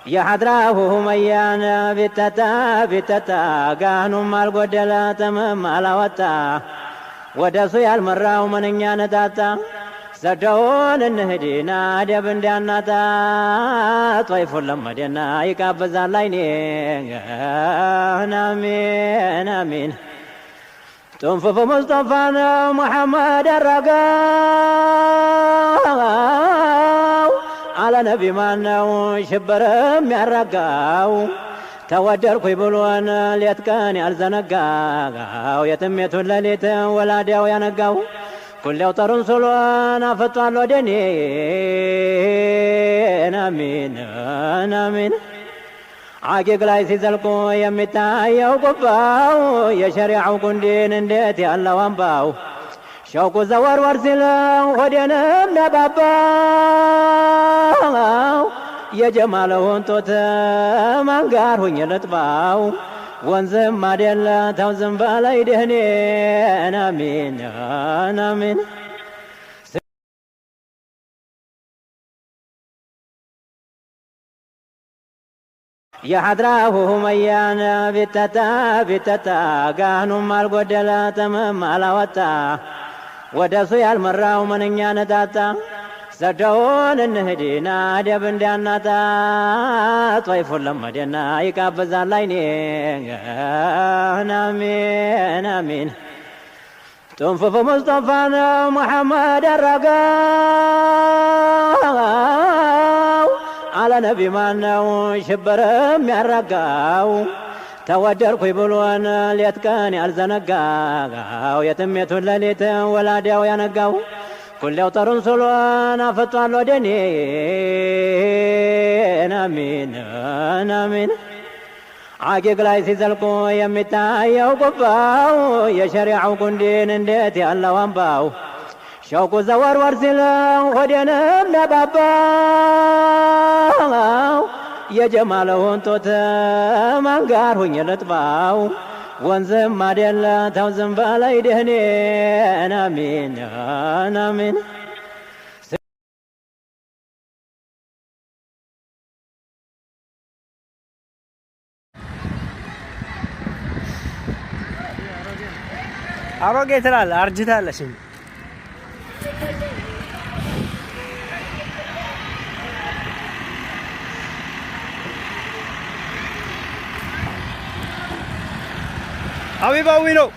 የሐድራሁ መያን ቢተታ ጋኑም አልጎደለ ተምም አላወጣ ወደሱ ያልመራው ምንኛ ነጣጣ ሰደውን እንሂድና ደብ እንዳናጣ ጦይፉን ለመደና ይቃበዛል አይኔ አሚን አሚን ጥንፍፍ ሙስጠፋ ነው ሙሐመድ አረጋው አለ ነቢ ማነው ሽብርም ያረጋው ተወደድኩኝ ብሎን ሌት ቀን ያልዘነጋው የትሜቱን ሌሊት ወላዲያው ያነጋው ኩሌው ጠሩን ስሎን አፈጧል ወደኔ አሚን አሚን አቂቅ ላይ ሲዘልቁ የሚታየው ቁባው የሸሪዓው ጉንዲን እንዴት ያለው አምባው ሸውቁ ዘወርወር ሲለው ሆዴንም ነባባው የጀማለውን ጦት ማንጋር ሁኝ ልጥባው ወንዝም አደለ ተው ዝም በላይ ደህኔን አሚን አሚን የሐድራሁ መያን ቢተታ ጋኑም አልጎደለ ተምም አላወጣ ወደሱ ያልመራው ምንኛ ነጣጣ ሰደውን እንሂድና ደብ እንዳናጣ ጦይፉን ለመደና ይቃበዛል አይኔ አሚን አሚን ጥንፍፍ ሙስጠፋ ነው ሙሐመድ አረጋው አለ ነቢ ማነው ሽብርም ያረጋው ተወደድኩኝ ብሎን ሌት ቀን ያልዘነጋው የትሜቱን ሌሊት ወላዲያው ያነጋው ኩሌው ጠሩን ስሎን አፈጧል ወደኔ አሚን አሚን አቂቅ ላይ ሲዘልቁ የሚታየው ቁባው የሸሪዓው ጉንዲን እንዴት ያለው አምባው ሸውቁ ዘወርወር ሲለው ሆዴንም ነባባው የጀማለውን ጦት ማንጋር ሁኝ ልጥባው ወንዝም አደለ ተው ዝም በላይ ደህኔን አሚን አሚን አሮጌ ትላለህ አርጅታለሽ ሀቢባዊ ነው